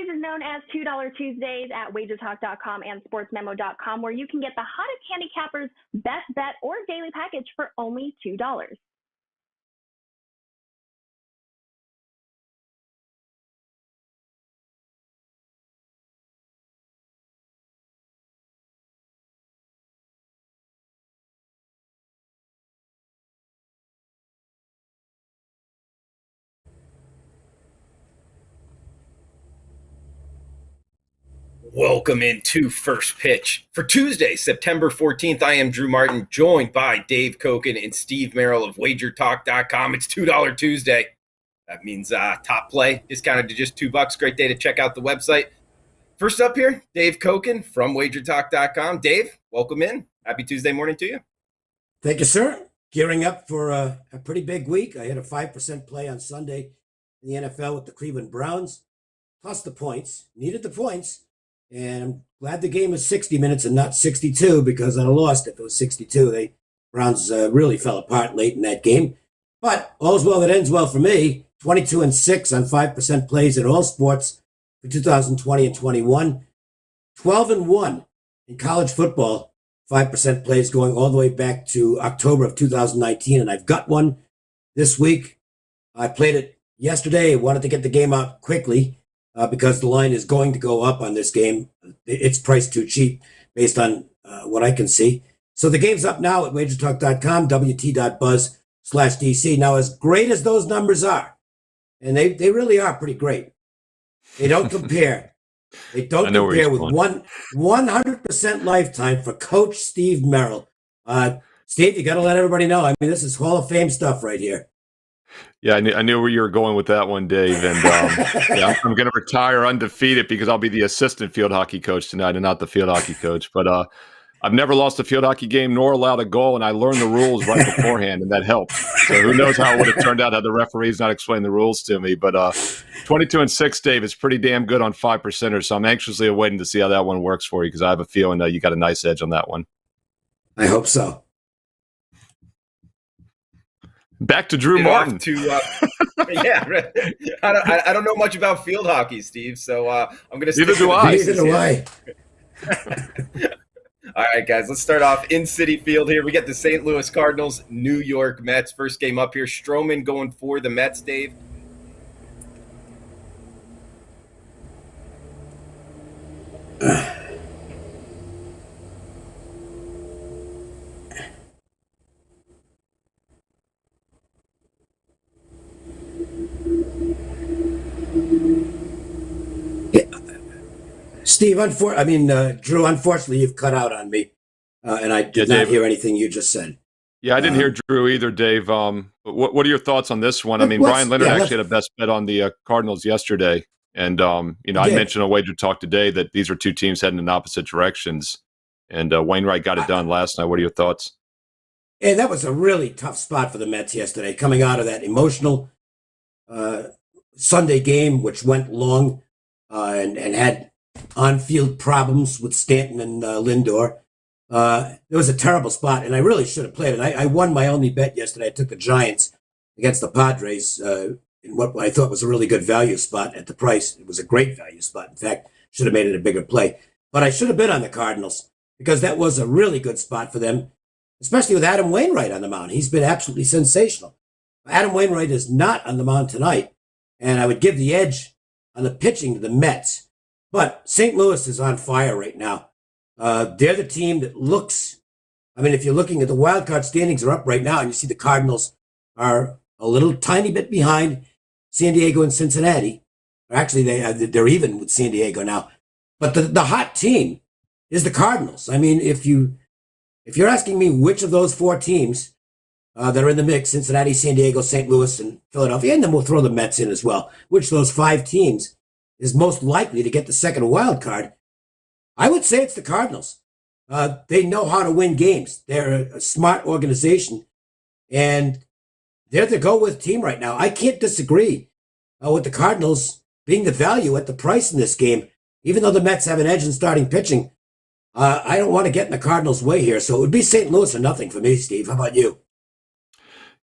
is known as $2 Tuesdays at WagerTalk.com and SportsMemo.com, where you can get the hottest handicappers' best bet or daily package for only $2. Welcome into First Pitch. For Tuesday, September 14th, I am Drew Martin, joined by Dave Cokin and Steve Merril of WagerTalk.com. It's $2 Tuesday. That means top play discounted to just $2. Great day to check out the website. First up here, Dave Cokin from WagerTalk.com. Dave, welcome in. Happy Tuesday morning to you. Thank you, sir. Gearing up for a pretty big week. I had a 5% play on Sunday in the NFL with the Cleveland Browns, plus the points. Needed the points. And I'm glad the game is 60 minutes and not 62, because I'd have lost if it was 62. The Browns really fell apart late in that game. But all's well that ends well for me. 22-6 on 5% plays in all sports for 2020 and 21. 12-1 in college football, 5% plays going all the way back to October of 2019. And I've got one this week. I played it yesterday. I wanted to get the game out quickly. Because the line is going to go up on this game. It's priced too cheap based on what I can see. So the game's up now at WagerTalk.com, WT.buzz/DC. Now, as great as those numbers are, and they really are pretty great, they don't compare. They don't compare with 100% lifetime for Coach Steve Merril. Steve, you got to let everybody know. I mean, this is Hall of Fame stuff right here. Yeah, I knew where you were going with that one, Dave. And yeah, I'm going to retire undefeated because I'll be the assistant field hockey coach tonight and not the field hockey coach. But I've never lost a field hockey game nor allowed a goal, and I learned the rules right beforehand, and that helped. So who knows how it would have turned out had the referees not explained the rules to me. But 22-6, Dave, is pretty damn good on 5%ers. So I'm anxiously awaiting to see how that one works for you, because I have a feeling that you got a nice edge on that one. I hope so. Back to Drew Martin. Yeah, I don't know much about field hockey, Steve, so I'm going to stick Neither do I. Neither do I. All right, guys, let's start off in Citi Field here. We get the St. Louis Cardinals, New York Mets. First game up here. Stroman going for the Mets, Dave. Steve, Drew, unfortunately, you've cut out on me, and I did not hear anything you just said. Yeah, I didn't hear Drew either, Dave. But what are your thoughts on this one? I mean, Brian Leonard actually had a best bet on the Cardinals yesterday. And, I mentioned on Wager Talk today that these are two teams heading in opposite directions. And Wainwright got it done last night. What are your thoughts? Yeah, that was a really tough spot for the Mets yesterday, coming out of that emotional Sunday game, which went long and had on-field problems with Stanton and Lindor. It was a terrible spot, and I really should have played it. I won my only bet yesterday. I took the Giants against the Padres in what I thought was a really good value spot at the price. It was a great value spot. In fact, should have made it a bigger play. But I should have been on the Cardinals, because that was a really good spot for them, especially with Adam Wainwright on the mound. He's been absolutely sensational. Adam Wainwright is not on the mound tonight, and I would give the edge on the pitching to the Mets. But St. Louis is on fire right now. They're the team that looks, if you're looking at the wild card standings are up right now, and you see the Cardinals are a little tiny bit behind San Diego and Cincinnati. Or actually, they're even with San Diego now. But the hot team is the Cardinals. I mean, if you're asking me which of those four teams that are in the mix, Cincinnati, San Diego, St. Louis, and Philadelphia, and then we'll throw the Mets in as well, which of those five teams is most likely to get the second wild card, I would say it's the Cardinals. They know how to win games. They're a smart organization, and they're the go-with team right now. I can't disagree with the Cardinals being the value at the price in this game. Even though the Mets have an edge in starting pitching, I don't want to get in the Cardinals' way here. So it would be St. Louis or nothing for me, Steve. How about you?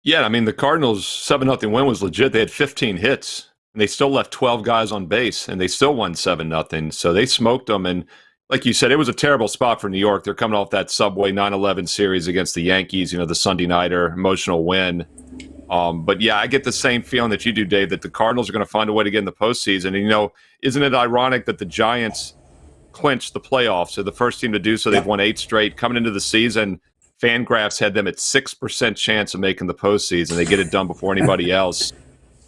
Yeah, the Cardinals' 7-0 win was legit. They had 15 hits. and they still left 12 guys on base, and they still won 7-0. So they smoked them. And like you said, it was a terrible spot for New York. They're coming off that Subway 9-11 series against the Yankees, the Sunday nighter, emotional win. But yeah, I get the same feeling that you do, Dave, that the Cardinals are going to find a way to get in the postseason. And, isn't it ironic that the Giants clinched the playoffs? They're the first team to do so. They've won 8 straight. Coming into the season, FanGraphs had them at 6% chance of making the postseason. They get it done before anybody else.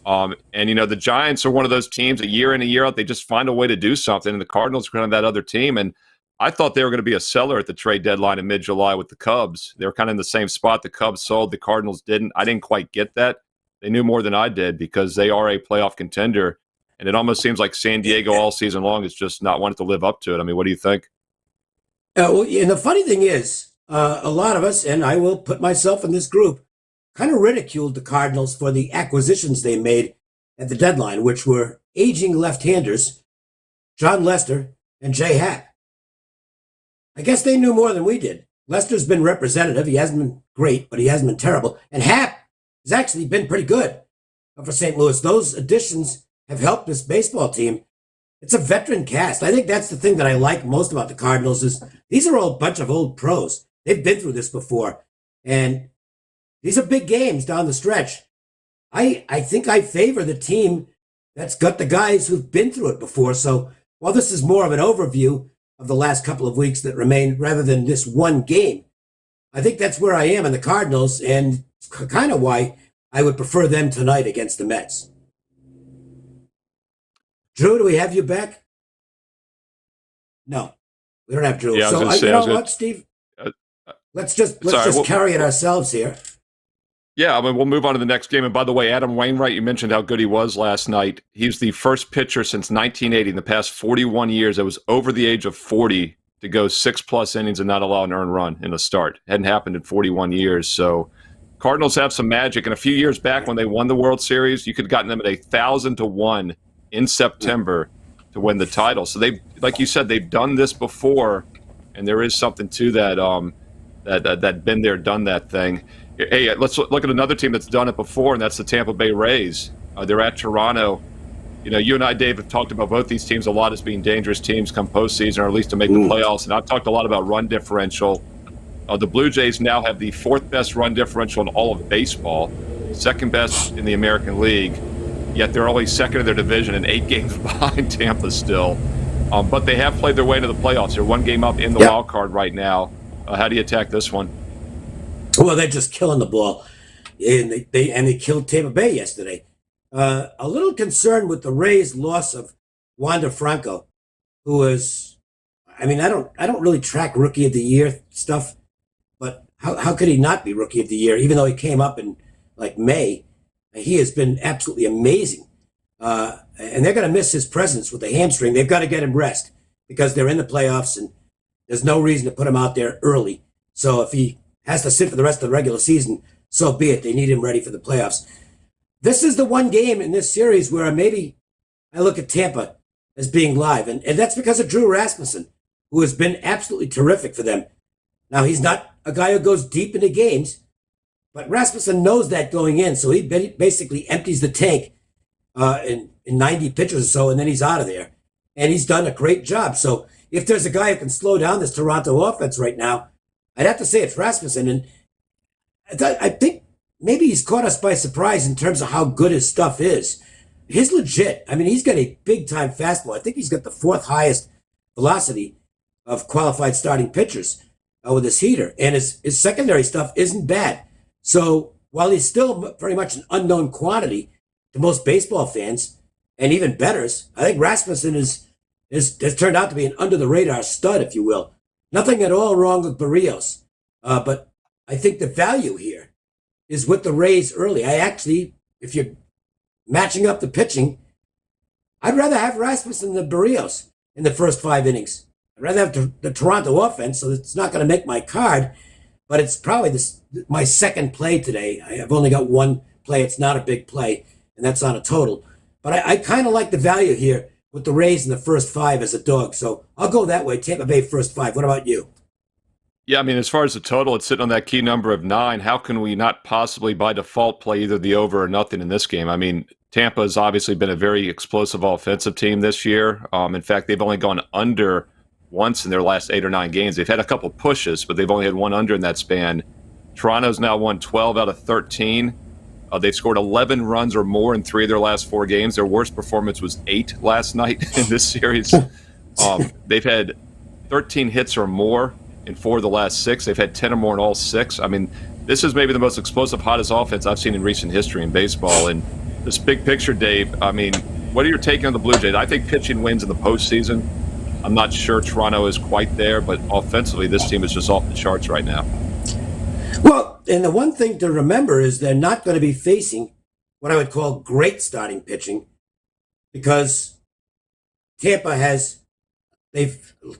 And, the Giants are one of those teams that year in and year out, they just find a way to do something. And the Cardinals are kind of that other team. And I thought they were going to be a seller at the trade deadline in mid-July with the Cubs. They were kind of in the same spot. The Cubs sold. The Cardinals didn't. I didn't quite get that. They knew more than I did because they are a playoff contender. And it almost seems like San Diego all season long is just not wanting to live up to it. I mean, what do you think? And the funny thing is, a lot of us, and I will put myself in this group, kind of ridiculed the Cardinals for the acquisitions they made at the deadline, which were aging left-handers, John Lester and Jay Happ. I guess they knew more than we did. Lester's been representative. He hasn't been great, but he hasn't been terrible. And Happ has actually been pretty good for St. Louis. Those additions have helped this baseball team. It's a veteran cast. I think that's the thing that I like most about the Cardinals is these are all a bunch of old pros. They've been through this before. And these are big games down the stretch. I think I favor the team that's got the guys who've been through it before. So while this is more of an overview of the last couple of weeks that remain rather than this one game, I think that's where I am in the Cardinals, and it's kind of why I would prefer them tonight against the Mets. Drew, do we have you back? No, we don't have Drew. Yeah, so you know what, Steve? Let's just carry it ourselves here. Yeah, I mean, we'll move on to the next game. And by the way, Adam Wainwright, you mentioned how good he was last night. He's the first pitcher since 1980 in the past 41 years that was over the age of 40 to go 6+ innings and not allow an earned run in a start. It hadn't happened in 41 years. So Cardinals have some magic. And a few years back when they won the World Series, you could have gotten them at 1,000-1 in September to win the title. So they, like you said, they've done this before, and there is something to that that been there, done that thing. Hey, let's look at another team that's done it before, and that's the Tampa Bay Rays. They're at Toronto. You and I, Dave, have talked about both these teams a lot as being dangerous teams come postseason, or at least to make the playoffs. And I've talked a lot about run differential. The Blue Jays now have the 4th best run differential in all of baseball, 2nd best in the American League. Yet they're only 2nd in their division and 8 games behind Tampa still. But they have played their way to the playoffs. They're 1 game up in the wild card right now. How do you attack this one? Well, they're just killing the ball, and they killed Tampa Bay yesterday. A little concerned with the Rays' loss of Wander Franco, who is, I mean, I don't really track Rookie of the Year stuff, but how could he not be Rookie of the Year? Even though he came up in like May, he has been absolutely amazing. And they're going to miss his presence with the hamstring. They've got to get him rest because they're in the playoffs, and there's no reason to put him out there early. So if he has to sit for the rest of the regular season, so be it. They need him ready for the playoffs. This is the one game in this series where maybe I look at Tampa as being live, and that's because of Drew Rasmussen, who has been absolutely terrific for them. Now, he's not a guy who goes deep into games, but Rasmussen knows that going in, so he basically empties the tank in 90 pitches or so, and then he's out of there. And he's done a great job. So if there's a guy who can slow down this Toronto offense right now, I'd have to say it's Rasmussen, and I think maybe he's caught us by surprise in terms of how good his stuff is. He's legit. I mean, he's got a big-time fastball. I think he's got the 4th highest velocity of qualified starting pitchers with his heater, and his secondary stuff isn't bad. So while he's still very much an unknown quantity to most baseball fans and even bettors, I think Rasmussen has turned out to be an under-the-radar stud, if you will. Nothing at all wrong with Barrios, but I think the value here is with the Rays early. I actually, if you're matching up the pitching, I'd rather have Rasmussen than Barrios in the first 5 innings. I'd rather have the Toronto offense, so it's not going to make my card, but it's probably my second play today. I've only got one play. It's not a big play, and that's on a total. But I kind of like the value here with the Rays in the first 5 as a dog. So I'll go that way. Tampa Bay first 5. What about you? Yeah, I mean, as far as the total, it's sitting on that key number of 9. How can we not possibly by default play either the over or nothing in this game? I mean, Tampa has obviously been a very explosive offensive team this year. In fact, they've only gone under once in their last 8 or 9 games. They've had a couple pushes, but they've only had one under in that span. Toronto's now won 12 out of 13. They've scored 11 runs or more in 3 of their last 4 games. Their worst performance was 8 last night in this series. They've had 13 hits or more in 4 of the last 6. They've had 10 or more in all 6. I mean, this is maybe the most explosive, hottest offense I've seen in recent history in baseball. And this big picture, Dave, I mean, what are your take on the Blue Jays? I think pitching wins in the postseason. I'm not sure Toronto is quite there, but offensively, this team is just off the charts right now. Well, and the one thing to remember is they're not going to be facing what I would call great starting pitching, because Tampa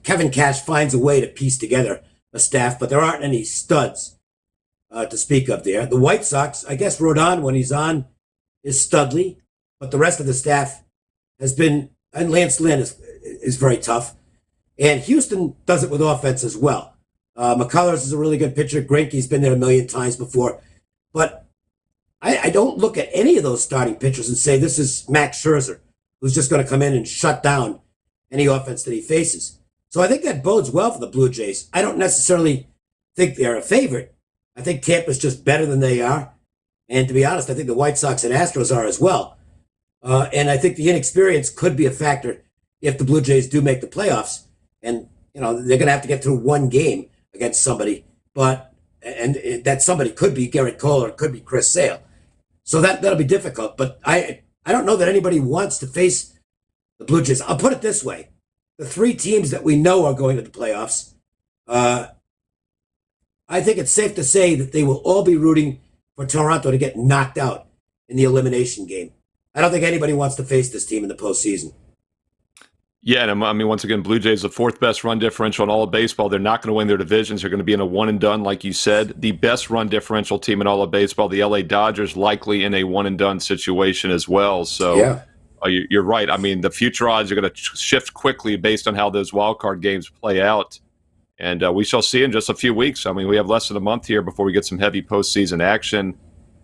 Kevin Cash finds a way to piece together a staff, but there aren't any studs to speak of there. The White Sox, I guess Rodon, when he's on, is studly, but the rest of the staff has been, and Lance Lynn is very tough. And Houston does it with offense as well. McCullers is a really good pitcher. Greinke's been there a million times before. But I don't look at any of those starting pitchers and say this is Max Scherzer, who's just going to come in and shut down any offense that he faces. So I think that bodes well for the Blue Jays. I don't necessarily think they're a favorite. I think Tampa's just better than they are. And to be honest, I think the White Sox and Astros are as well. And I think the inexperience could be a factor if the Blue Jays do make the playoffs. And, they're going to have to get through one game against somebody. And that somebody could be Garrett Cole or it could be Chris Sale. So that'll be difficult. But I don't know that anybody wants to face the Blue Jays. I'll put it this way. The 3 teams that we know are going to the playoffs, I think it's safe to say that they will all be rooting for Toronto to get knocked out in the elimination game. I don't think anybody wants to face this team in the postseason. Yeah, and I mean, once again, Blue Jays, the 4th best run differential in all of baseball. They're not going to win their divisions. They're going to be in a one and done, like you said. The best run differential team in all of baseball, the LA Dodgers, likely in a one and done situation as well. So yeah. You're right. I mean, the future odds are going to shift quickly based on how those wild card games play out. And we shall see in just a few weeks. I mean, we have less than a month here before we get some heavy postseason action.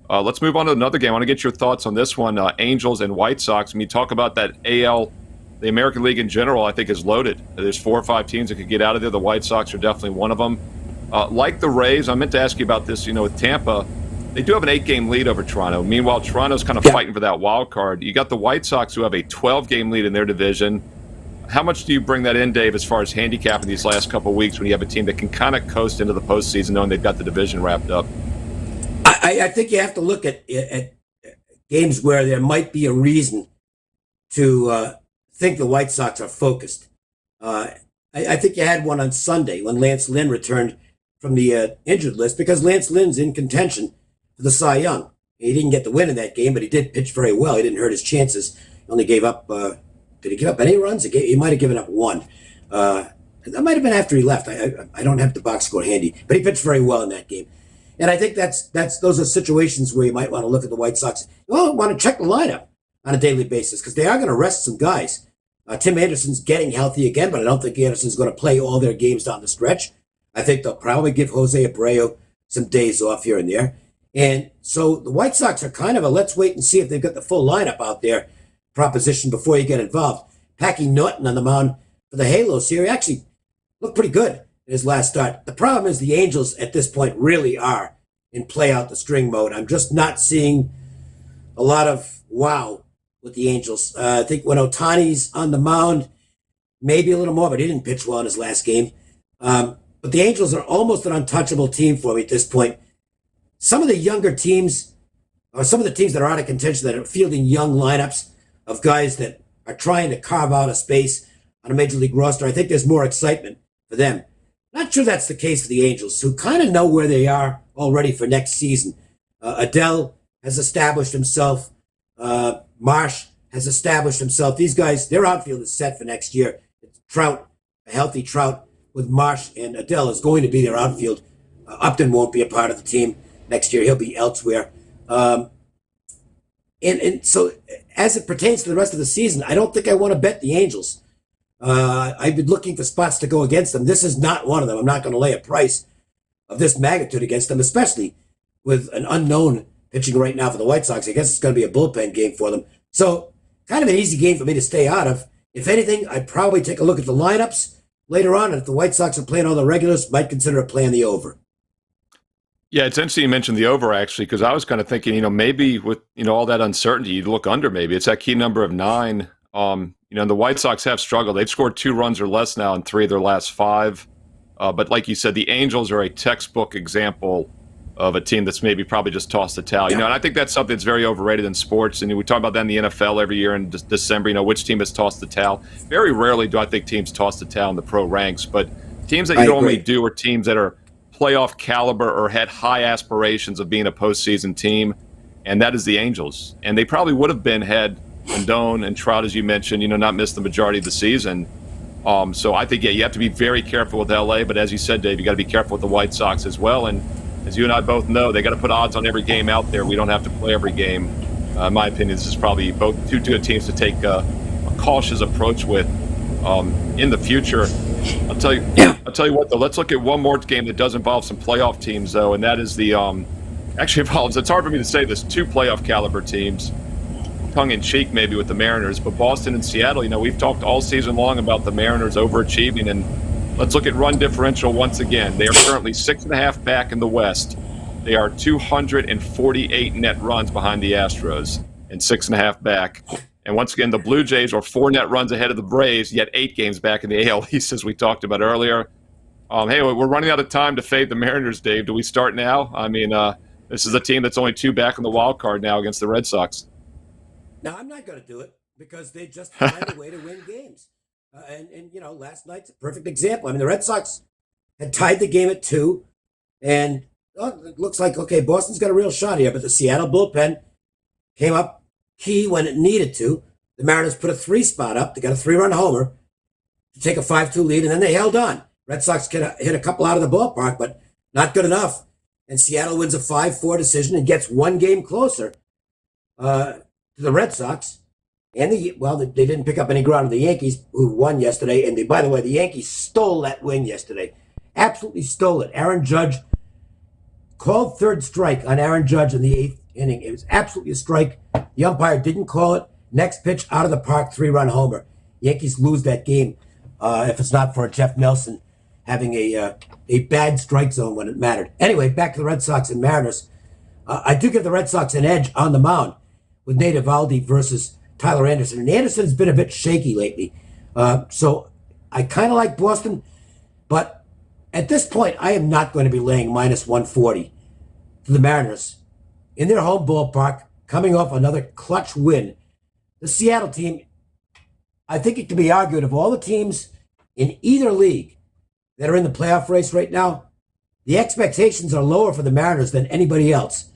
Let's move on to another game. I want to get your thoughts on this one, Angels and White Sox. When you talk about that AL, the American League in general, I think, is loaded. There's 4 or 5 teams that could get out of there. The White Sox are definitely one of them. Like the Rays, I meant to ask you about this, with Tampa. They do have an 8-game lead over Toronto. Meanwhile, Toronto's kind of fighting for that wild card. You got the White Sox who have a 12-game lead in their division. How much do you bring that in, Dave, as far as handicapping these last couple of weeks when you have a team that can kind of coast into the postseason knowing they've got the division wrapped up? I think you have to look at games where there might be a reason to think the White Sox are focused. I think you had one on Sunday when Lance Lynn returned from the injured list, because Lance Lynn's in contention for the Cy Young. He didn't get the win in that game, but he did pitch very well. He didn't hurt his chances. He only gave up, did he give up any runs? He might have given up 1. That might have been after he left. I don't have the box score handy, but he pitched very well in that game. And I think those are situations where you might want to look at the White Sox. You want to check the lineup on a daily basis, because they are going to rest some guys. Tim Anderson's getting healthy again, but I don't think Anderson's going to play all their games down the stretch. I think they'll probably give Jose Abreu some days off here and there. And so the White Sox are kind of a let's wait and see if they've got the full lineup out there proposition before you get involved. Packy Norton on the mound for the Halos here, he actually looked pretty good in his last start. The problem is the Angels at this point really are in play out the string mode. I'm just not seeing a lot of wow with the Angels. I think when Ohtani's on the mound, maybe a little more, but he didn't pitch well in his last game. But the Angels are almost an untouchable team for me at this point. Some of the younger teams, or some of the teams that are out of contention that are fielding young lineups of guys that are trying to carve out a space on a major league roster, I think there's more excitement for them. Not sure that's the case for the Angels, who kind of know where they are already for next season. Adele has established himself. Marsh has established himself. These guys, their outfield is set for next year. Trout, a healthy Trout with Marsh and Adele is going to be their outfield. Upton won't be a part of the team next year. He'll be elsewhere. And so as it pertains to the rest of the season, I don't think I want to bet the Angels. I've been looking for spots to go against them. This is not one of them. I'm not going to lay a price of this magnitude against them, especially with an unknown pitching right now for the White Sox. I guess it's going to be a bullpen game for them. So kind of an easy game for me to stay out of. If anything, I'd probably take a look at the lineups later on, and if the White Sox are playing all the regulars, might consider a play on the over. Yeah, it's interesting you mentioned the over, actually, because I was kind of thinking, maybe with, all that uncertainty, you'd look under maybe. It's that key number of 9. The White Sox have struggled. They've scored 2 runs or less now in 3 of their last 5. But like you said, the Angels are a textbook example of a team that's maybe probably just tossed the towel. And I think that's something that's very overrated in sports. And we talk about that in the NFL every year in December, which team has tossed the towel. Very rarely do I think teams toss the towel in the pro ranks. But teams that you normally do are teams that are playoff caliber or had high aspirations of being a postseason team, and that is the Angels. And they probably would have been had Rendon and Trout, as you mentioned, not missed the majority of the season. So I think, you have to be very careful with LA, but as you said, Dave, you got to be careful with the White Sox as well. And as you and I both know, they got to put odds on every game out there. We don't have to play every game. In my opinion, this is probably both two good teams to take a cautious approach with in the future. I'll tell you what, though. Let's look at one more game that does involve some playoff teams, though, and that is the actually involves. It's hard for me to say this. 2 playoff caliber teams, tongue in cheek maybe with the Mariners, but Boston and Seattle. We've talked all season long about the Mariners overachieving, and let's look at run differential once again. They are currently 6.5 back in the West. They are 248 net runs behind the Astros and 6.5 back. And once again, the Blue Jays are 4 net runs ahead of the Braves, yet 8 games back in the AL East, as we talked about earlier. Hey, we're running out of time to fade the Mariners, Dave. Do we start now? I mean, this is a team that's only 2 back in the wild card now against the Red Sox. No, I'm not going to do it because they just find a way to win games. And last night's a perfect example. I mean, the Red Sox had tied the game at 2, and it looks like, okay, Boston's got a real shot here, but the Seattle bullpen came up key when it needed to. The Mariners put a 3 spot up. They got a 3-run homer to take a 5-2 lead, and then they held on. Red Sox hit a couple out of the ballpark, but not good enough. And Seattle wins a 5-4 decision and gets 1 game closer to the Red Sox. And they didn't pick up any ground on the Yankees, who won yesterday. And by the way, the Yankees stole that win yesterday. Absolutely stole it. Aaron Judge called 3rd strike on Aaron Judge in the 8th inning. It was absolutely a strike. The umpire didn't call it. Next pitch, out of the park, 3-run homer. Yankees lose that game if it's not for Jeff Nelson having a bad strike zone when it mattered. Anyway, back to the Red Sox and Mariners. I do give the Red Sox an edge on the mound with Nate Eovaldi versus Tyler Anderson. And Anderson's been a bit shaky lately. So I kind of like Boston, but at this point, I am not going to be laying minus 140 to the Mariners in their home ballpark, coming off another clutch win. The Seattle team, I think it can be argued of all the teams in either league that are in the playoff race right now, the expectations are lower for the Mariners than anybody else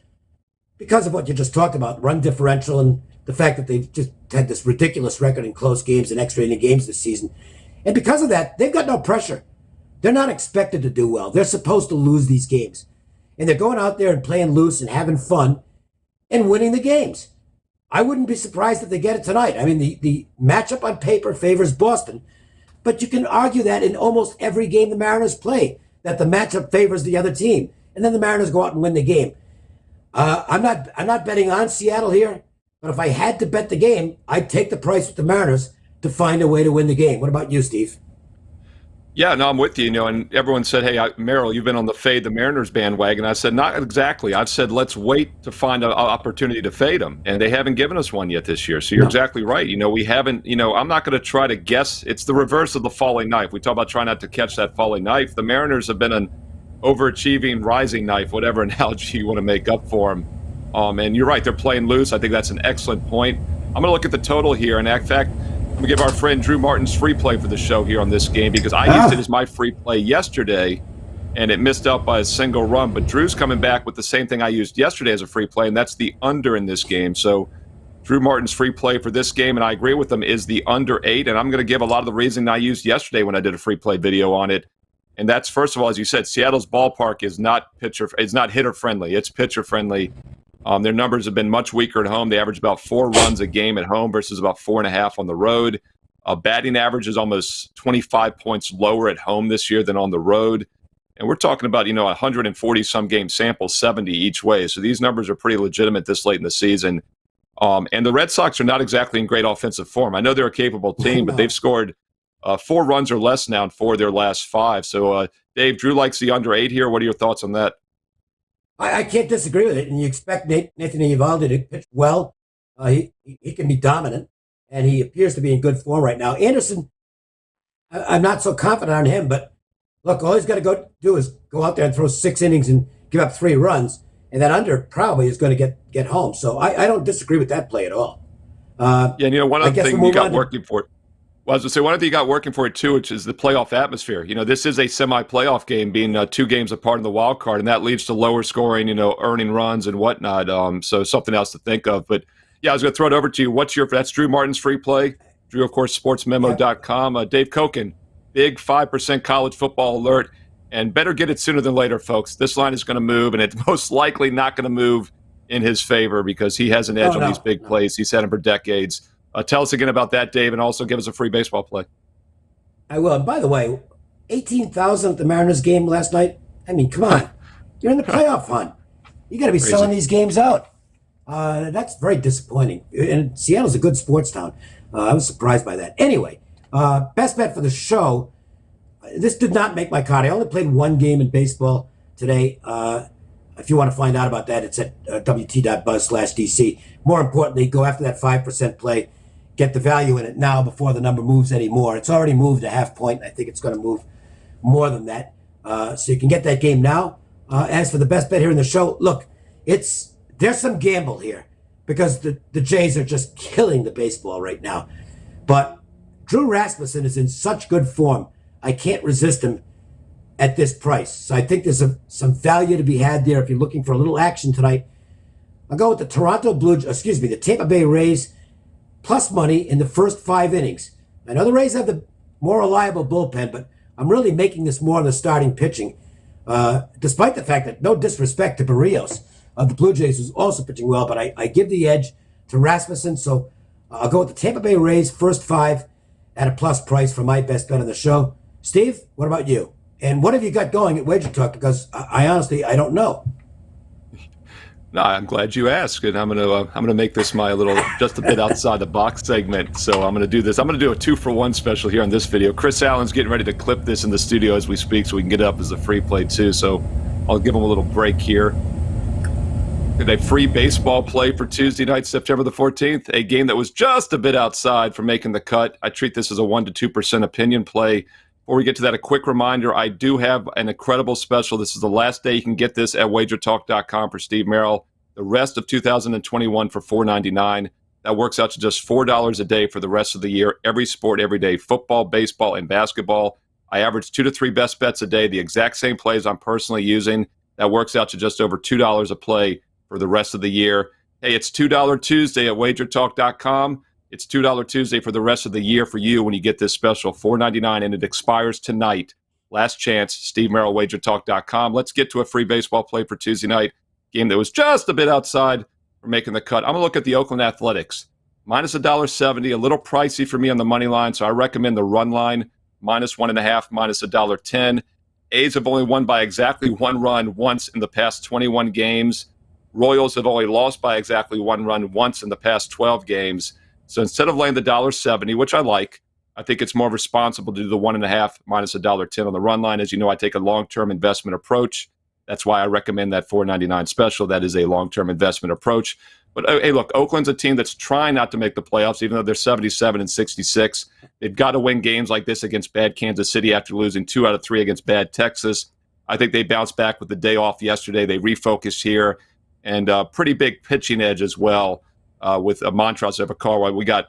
because of what you just talked about, run differential and the fact that they've just had this ridiculous record in close games and extra inning games this season. And because of that, they've got no pressure. They're not expected to do well. They're supposed to lose these games. And they're going out there and playing loose and having fun and winning the games. I wouldn't be surprised if they get it tonight. I mean, the matchup on paper favors Boston, but you can argue that in almost every game the Mariners play, that the matchup favors the other team. And then the Mariners go out and win the game. I'm not betting on Seattle here, but if I had to bet the game, I'd take the price with the Mariners to find a way to win the game. What about you, Steve? Yeah, no, I'm with you. And everyone said, hey, Merril, you've been on the fade the Mariners bandwagon. I said, not exactly. I've said, let's wait to find an opportunity to fade them. And they haven't given us one yet this year. So you're exactly right. We haven't, I'm not going to try to guess. It's the reverse of the falling knife. We talk about trying not to catch that falling knife. The Mariners have been an overachieving rising knife, whatever analogy you want to make up for them. And you're right. They're playing loose. I think that's an excellent point. I'm going to look at the total here. And in fact, I'm going to give our friend Drew Martin's free play for the show here on this game because I used it as my free play yesterday, and it missed out by a single run. But Drew's coming back with the same thing I used yesterday as a free play, and that's the under in this game. So Drew Martin's free play for this game, and I agree with him, is the under 8. And I'm going to give a lot of the reason I used yesterday when I did a free play video on it. And that's, first of all, as you said, Seattle's ballpark is not hitter friendly. It's pitcher friendly. Their numbers have been much weaker at home. They average about 4 runs a game at home versus about 4.5 on the road. Batting average is almost 25 points lower at home this year than on the road. And we're talking about, 140-some game sample, 70 each way. So these numbers are pretty legitimate this late in the season. And the Red Sox are not exactly in great offensive form. I know they're a capable team, but they've scored 4 runs or less now in 4 of their last 5. So, Dave, Drew likes the under 8 here. What are your thoughts on that? I can't disagree with it. And you expect Nathan Eovaldi to pitch well. He can be dominant, and he appears to be in good form right now. Anderson, I'm not so confident on him, but look, all he's got to do is go out there and throw 6 innings and give up 3 runs, and that under probably is going to get home. So I don't disagree with that play at all. And one other thing you got working for it. Well, I was going to say, one other thing you got working for it, too, which is the playoff atmosphere. This is a semi-playoff game, being 2 games apart in the wild card, and that leads to lower scoring, earning runs and whatnot. So something else to think of. But, yeah, I was going to throw it over to you. That's Drew Martin's free play. Drew, of course, sportsmemo.com. Dave Cokin, big 5% college football alert. And better get it sooner than later, folks. This line is going to move, and it's most likely not going to move in his favor because he has an edge on these big plays. He's had them for decades. Tell us again about that, Dave, and also give us a free baseball play. I will. And by the way, 18,000 at the Mariners game last night. I mean, come on. You're in the playoff hunt. You got to be selling these games out. That's very disappointing. And Seattle's a good sports town. I was surprised by that. Anyway, best bet for the show. This did not make my card. I only played 1 game in baseball today. If you want to find out about that, it's at wt.buzz/DC. More importantly, go after that 5% play. Get the value in it now before the number moves anymore. It's already moved a half point. I think it's going to move more than that. So you can get that game now. As for the best bet here in the show, look, there's some gamble here because the Jays are just killing the baseball right now. But Drew Rasmussen is in such good form. I can't resist him at this price. So I think there's some value to be had there if you're looking for a little action tonight. I'll go with the Tampa Bay Rays plus money in the first 5 innings. I know the Rays have the more reliable bullpen, but I'm really making this more on the starting pitching, despite the fact that, no disrespect to Barrios of the Blue Jays, who's also pitching well, but I give the edge to Rasmussen. So I'll go with the Tampa Bay Rays first 5 at a plus price for my best bet on the show. Steve, what about you? And what have you got going at Wager Talk? Because I honestly, I don't know. No, I'm glad you asked, and I'm gonna make this my little just a bit outside the box segment. So I'm gonna do this. I'm gonna do a 2-for-1 special here on this video. Chris Allen's getting ready to clip this in the studio as we speak, so we can get it up as a free play too. So I'll give him a little break here. A free baseball play for Tuesday night, September the 14th, a game that was just a bit outside for making the cut. I treat this as a 1 to 2% opinion play. Before we get to that, a quick reminder, I do have an incredible special. This is the last day you can get this at WagerTalk.com for Steve Merril. The rest of 2021 for $4.99. That works out to just $4 a day for the rest of the year. Every sport, every day, football, baseball, and basketball. I average 2 to 3 best bets a day, the exact same plays I'm personally using. That works out to just over $2 a play for the rest of the year. Hey, it's $2 Tuesday at WagerTalk.com. It's $2 Tuesday for the rest of the year for you when you get this special, $4.99, and it expires tonight. Last chance, Steve Merril, WagerTalk.com. Let's get to a free baseball play for Tuesday night. Game that was just a bit outside for making the cut. I'm going to look at the Oakland Athletics. Minus $1.70, a little pricey for me on the money line, so I recommend the run line, minus 1.5, minus $1.10. A's have only won by exactly 1 run once in the past 21 games. Royals have only lost by exactly 1 run once in the past 12 games. So instead of laying the $1.70, which I like, I think it's more responsible to do the 1.5 minus $1.10 on the run line. As you know, I take a long-term investment approach. That's why I recommend that $4.99 special. That is a long-term investment approach. But hey, look, Oakland's a team that's trying not to make the playoffs, even though they're 77-66. They've got to win games like this against bad Kansas City after losing 2 out of 3 against bad Texas. I think they bounced back with the day off yesterday. They refocused here, and pretty big pitching edge as well. With Montrose over Carway. We got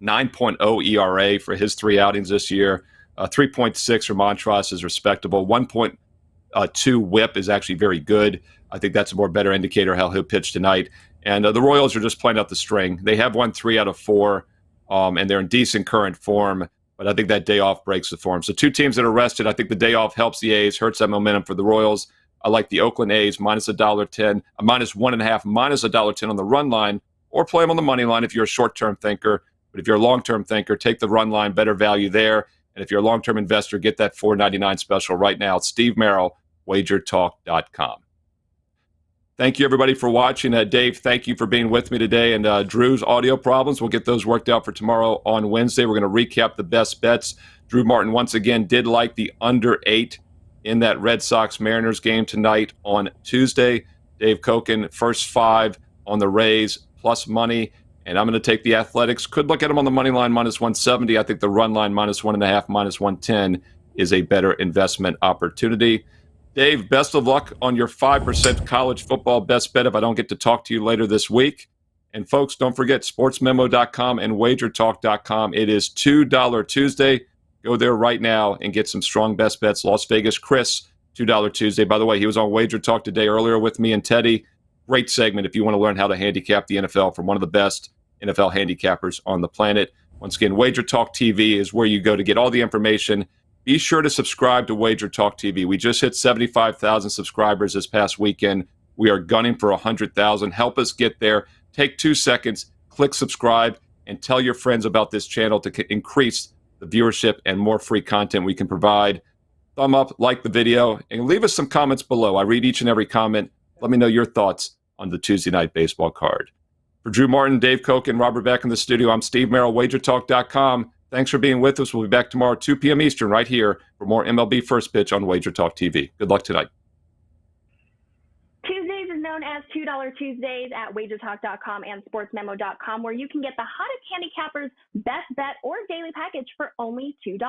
9.0 ERA for his 3 outings this year. 3.6 for Montrose is respectable. 1.2 whip is actually very good. I think that's a more better indicator how he'll pitch tonight. And the Royals are just playing out the string. They have won 3 out of 4, and they're in decent current form. But I think that day off breaks the form. So 2 teams that are rested. I think the day off helps the A's, hurts that momentum for the Royals. I like the Oakland A's minus $1.10, minus 1.5, minus $1.10 on the run line. Or play them on the money line if you're a short-term thinker. But if you're a long-term thinker, take the run line, better value there. And if you're a long-term investor, get that $4.99 special right now. Steve Merril, WagerTalk.com. Thank you, everybody, for watching. Dave, thank you for being with me today. And Drew's audio problems, we'll get those worked out for tomorrow on Wednesday. We're going to recap the best bets. Drew Martin, once again, did like the under 8 in that Red Sox-Mariners game tonight on Tuesday. Dave Cokin, first 5 on the Rays, plus money. And I'm going to take the Athletics. Could look at them on the money line, minus 170. I think the run line, minus 1.5, minus 110 is a better investment opportunity. Dave, best of luck on your 5% college football best bet if I don't get to talk to you later this week. And folks, don't forget sportsmemo.com and wagertalk.com. It is $2 Tuesday. Go there right now and get some strong best bets. Las Vegas Chris, $2 Tuesday. By the way, he was on Wager Talk today earlier with me and Teddy. Great segment if you want to learn how to handicap the NFL from one of the best NFL handicappers on the planet. Once again, Wager Talk TV is where you go to get all the information. Be sure to subscribe to Wager Talk TV. We just hit 75,000 subscribers this past weekend. We are gunning for 100,000. Help us get there. Take 2 seconds, click subscribe, and tell your friends about this channel to increase the viewership and more free content we can provide. Thumb up, like the video, and leave us some comments below. I read each and every comment. Let me know your thoughts on the Tuesday Night Baseball card. For Drew Martin, Dave Cokin, Robert back in the studio, I'm Steve Merril, WagerTalk.com. Thanks for being with us. We'll be back tomorrow, 2 p.m. Eastern, right here for more MLB First Pitch on Wager Talk TV. Good luck tonight. Tuesdays is known as $2 Tuesdays at WagerTalk.com and SportsMemo.com, where you can get the hottest handicappers' best bet or daily package for only $2.